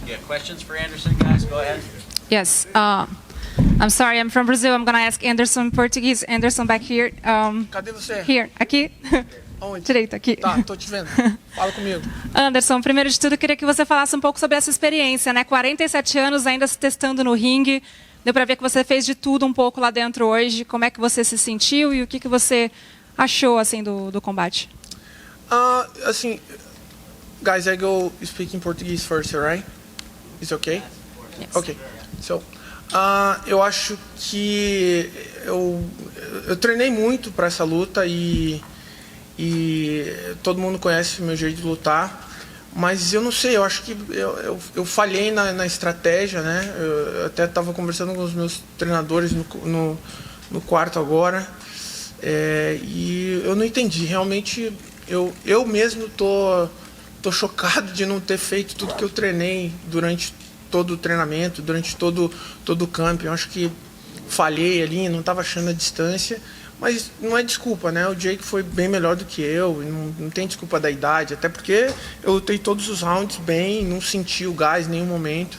Yeah, questions for Anderson, guys? Go ahead. Yes. I'm sorry, I'm from Brazil. I'm going to ask Anderson in Portuguese. Anderson, back here. Cadê você? Here, aqui. Onde? Direito, aqui. Tá, tô te vendo. Fala comigo. Anderson, primeiro de tudo, eu queria que você falasse um pouco sobre essa experiência, né? 47 anos ainda se testando no ringue. Deu para ver que você fez de tudo um pouco lá dentro hoje. Como é que você se sentiu e o que você achou assim do combate? Assim, guys, I go speak in Portuguese first, right? Is okay? Yes. Okay. So, eu acho que eu treinei muito para essa luta e todo mundo conhece o meu jeito de lutar, mas eu não sei, eu acho que eu falhei na estratégia, né? Eu até estava conversando com os meus treinadores no quarto agora, e eu não entendi, realmente eu mesmo tô chocado de não ter feito tudo que eu treinei durante todo o treinamento, durante todo o campo. Eu acho que falhei ali, não estava achando a distância, mas não é desculpa, né? O Jake foi bem melhor do que eu, não tem desculpa da idade, até porque eu lutei todos os rounds bem, não senti o gás em nenhum momento,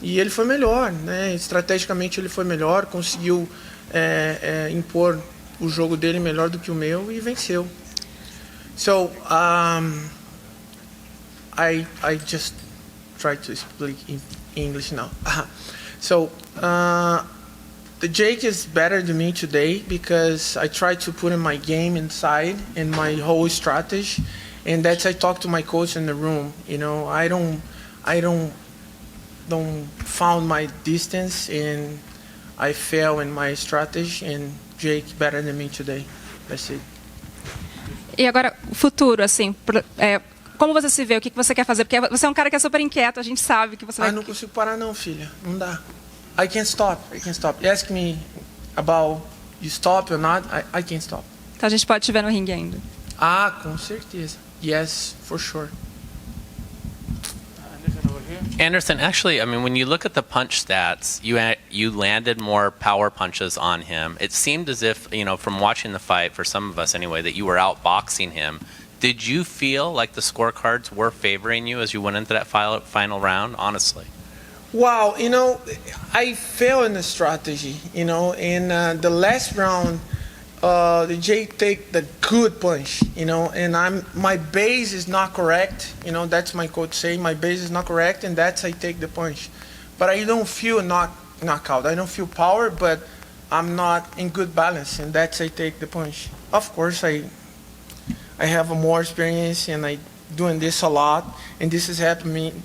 e ele foi melhor, né? Estrategicamente ele foi melhor, conseguiu impor o jogo dele melhor do que o meu e venceu. So, I just try to speak in English now. So, the Jake is better than me today because I try to put in my game inside and my whole strategy, and that's I talk to my coach in the room. You know, I don't found my distance and I fail in my strategy, and Jake better than me today. That's it. E agora, o futuro, assim, como você se vê? O que você quer fazer? Porque você é um cara que é super inquieto, a gente sabe que você vai... Não consigo parar não, filha. Não dá. I can't stop. You ask me about you stop or not, I can't stop. Então a gente pode te ver no ringue ainda. Com certeza. Yes, for sure. Anderson, actually, I mean, when you look at the punch stats, you landed more power punches on him. It seemed as if, you know, from watching the fight, for some of us anyway, that you were outboxing him. Did you feel like the scorecards were favoring you as you went into that final round, honestly? Wow, you know, I failed in the strategy, you know. In the last round, the Jay take the good punch, you know, and my base is not correct, you know. That's my coach saying my base is not correct, and that's I take the punch. But I don't feel knockout. I don't feel power, but I'm not in good balance, and that's I take the punch. Of course, I have more experience, and I doing this a lot, and this is happening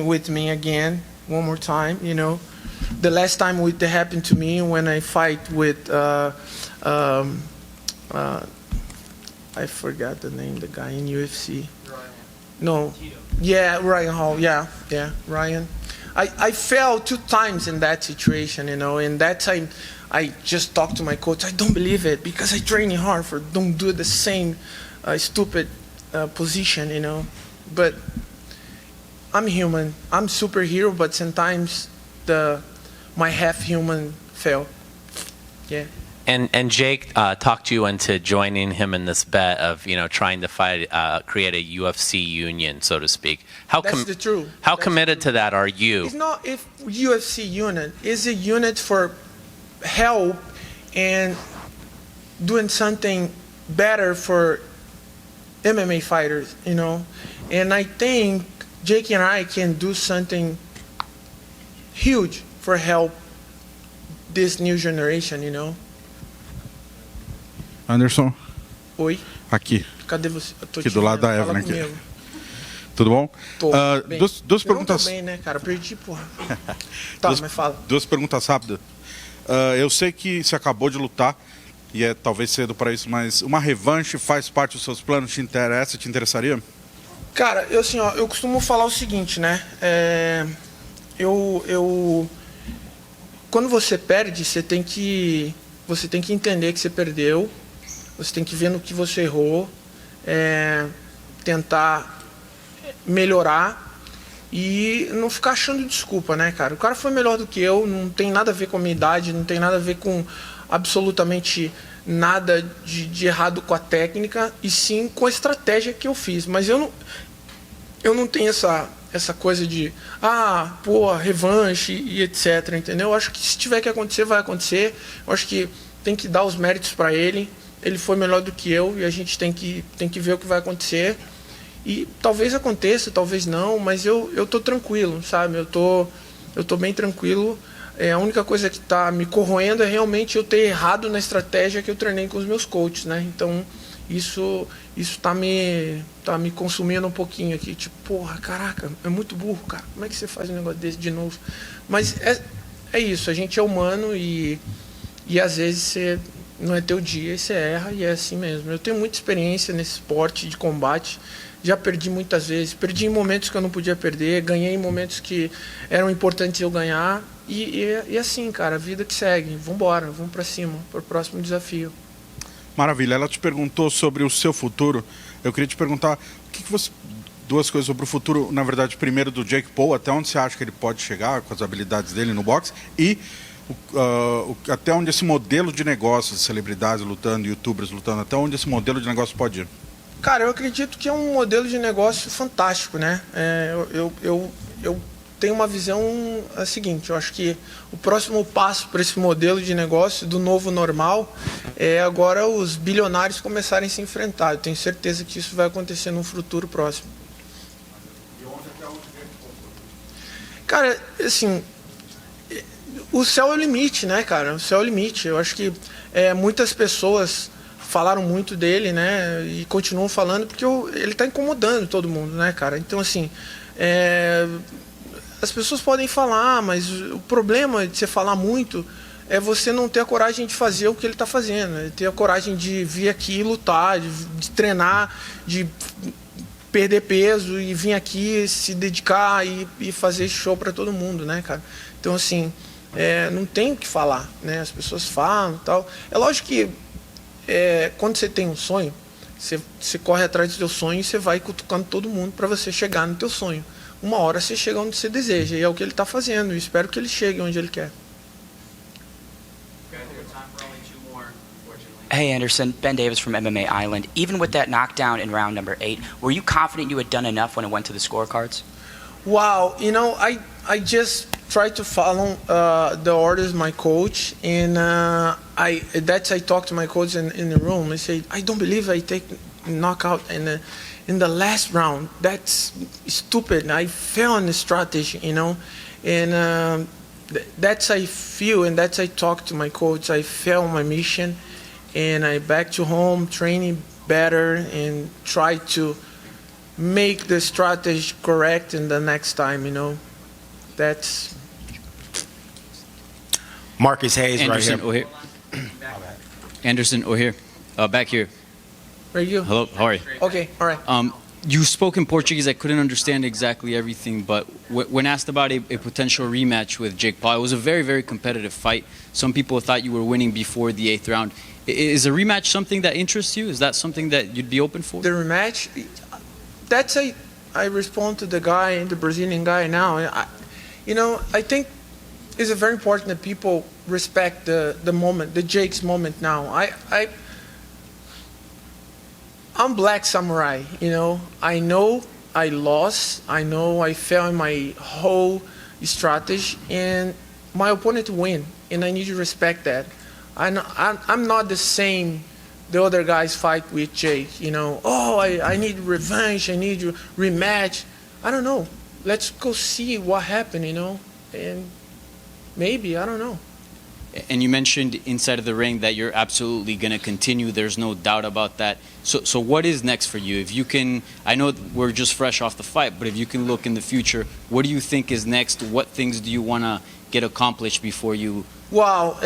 with me again one more time, you know. The last time it happened to me when I fight with I forgot the name, the guy in UFC. Ryan. No. Yeah, Ryan Hall. Yeah, Ryan. I fell 2 times in that situation, you know, and that time I just talked to my coach. I don't believe it because I training hard for don't do the same stupid position, you know. But I'm human. I'm superhero, but sometimes my half human fail. Yeah. And Jake talked you into joining him in this bet of, you know, trying to create a UFC union, so to speak. That's the truth. How committed to that are you? It's not a UFC unit. It's a unit for help and doing something better for MMA fighters, you know. And I think Jake and I can do something huge for help this new generation, you know. Anderson. Oi. Aqui. Cadê você? Eu tô aqui do lado da Evelyn aqui. Tudo bom? Tô bem. Duas perguntas. Eu não tô bem, né, cara? Perdi, porra. Tá, mas fala. 2 perguntas rápidas. Eu sei que você acabou de lutar e é talvez cedo para isso, mas uma revanche faz parte dos seus planos? Te interessa? Te interessaria? Cara, eu costumo falar o seguinte, né? Quando você perde, você tem que entender que você perdeu. Você tem que ver no que você errou, tentar melhorar e não ficar achando desculpa, né, cara? O cara foi melhor do que eu, não tem nada a ver com a minha idade, não tem nada a ver com absolutamente nada de errado com a técnica, e sim com a estratégia que eu fiz. Mas eu não tenho essa coisa de, revanche e etc, entendeu? Eu acho que se tiver que acontecer, vai acontecer. Eu acho que tem que dar os méritos para ele. Ele foi melhor do que eu e a gente tem que ver o que vai acontecer. E talvez aconteça, talvez não, mas eu tô tranquilo, sabe? Eu tô bem tranquilo. A única coisa que tá me corroendo é realmente eu ter errado na estratégia que eu treinei com os meus coaches, né? Então, isso tá me consumindo um pouquinho aqui. Tipo, porra, caraca, é muito burro, cara. Como é que você faz um negócio desse de novo? Mas é isso, a gente é humano e às vezes não é teu dia e você erra, e é assim mesmo. Eu tenho muita experiência nesse esporte de combate. Já perdi muitas vezes, perdi em momentos que eu não podia perder, ganhei em momentos que eram importantes eu ganhar, e assim, cara, a vida que segue. Vambora, vamos pra cima, pro próximo desafio. Maravilha, ela te perguntou sobre o seu futuro. Eu queria te perguntar, duas coisas sobre o futuro, na verdade, primeiro do Jake Paul, até onde você acha que ele pode chegar com as habilidades dele no boxe, e até onde esse modelo de negócio, de celebridades lutando, youtubers lutando, até onde esse modelo de negócio pode ir? Cara, eu acredito que é um modelo de negócio fantástico, né? Eu tenho uma visão seguinte, eu acho que o próximo passo para esse modelo de negócio do novo normal é agora os bilionários começarem a se enfrentar. Eu tenho certeza que isso vai acontecer num futuro próximo. E onde é que é o Cara, assim, o céu é o limite, né, cara? O céu é o limite. Eu acho que muitas pessoas falaram muito dele, né, e continuam falando porque ele está incomodando todo mundo, né, cara? Então, assim, as pessoas podem falar, mas o problema de você falar muito é você não ter a coragem de fazer o que ele está fazendo, ter a coragem de vir aqui lutar, de treinar, de perder peso e vir aqui se dedicar e fazer show para todo mundo, né, cara? Então, assim, não tem o que falar, né? As pessoas falam e tal. É lógico que quando você tem um sonho, você corre atrás do seu sonho e você vai cutucando todo mundo para você chegar no teu sonho. Uma hora você chega onde você deseja, e é o que ele está fazendo. E espero que ele chegue onde ele quer. Hey Anderson, Ben Davis from MMA Island. Even with that knockdown in round number 8, were you confident you had done enough when it went to the scorecards? Wow, I just try to follow the orders of my coach, and I talked to my coach in the room. I say, I don't believe I take knockout in the last round. That's stupid. I fell on the strategy, and that's I feel, and that's I talk to my coach. I failed on my mission, and I back to home training better and try to make the strategy correct in the next time. That's Marcus Hayes Anderson right here. Anderson O'Hare, back here. right you. Hello, how are you? Okay, all right. You spoke in Portuguese. I couldn't understand exactly everything, but when asked about a potential rematch with Jake Paul, it was a very, very competitive fight. Some people thought you were winning before the 8th round. Is a rematch something that interests you? Is that something that you'd be open for? The rematch, I respond to the guy, the Brazilian guy now. I think it's very important that people respect the moment, the Jake's moment now. I'm Black Samurai, I know I lost. I know I failed in my whole strategy, and my opponent win, and I need to respect that. I'm not the same the other guys fight with Jake, I need revenge, I need rematch. I don't know. Let's go see what happened, and maybe, I don't know. And you mentioned inside of the ring that you're absolutely going to continue. There's no doubt about that. So what is next for you? If you can, I know we're just fresh off the fight, but if you can look in the future, what do you think is next? What things do you want to get accomplished before you? Wow,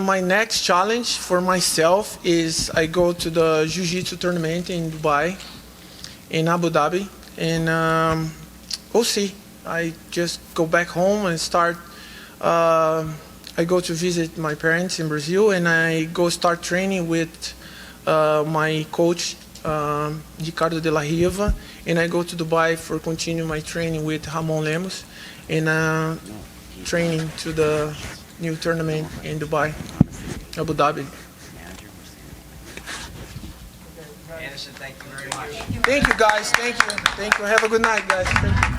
my next challenge for myself is I go to the Jiu-Jitsu tournament in Dubai, in Abu Dhabi, and we'll see. I just go back home and start. I go to visit my parents in Brazil, and I go start training with my coach, Ricardo de la Riva, and I go to Dubai for continue my training with Ramon Lemos, and training to the new tournament in Dubai, Abu Dhabi. Anderson, thank you very much. Thank you, guys. Thank you. Thank you. Have a good night, guys. Thank you.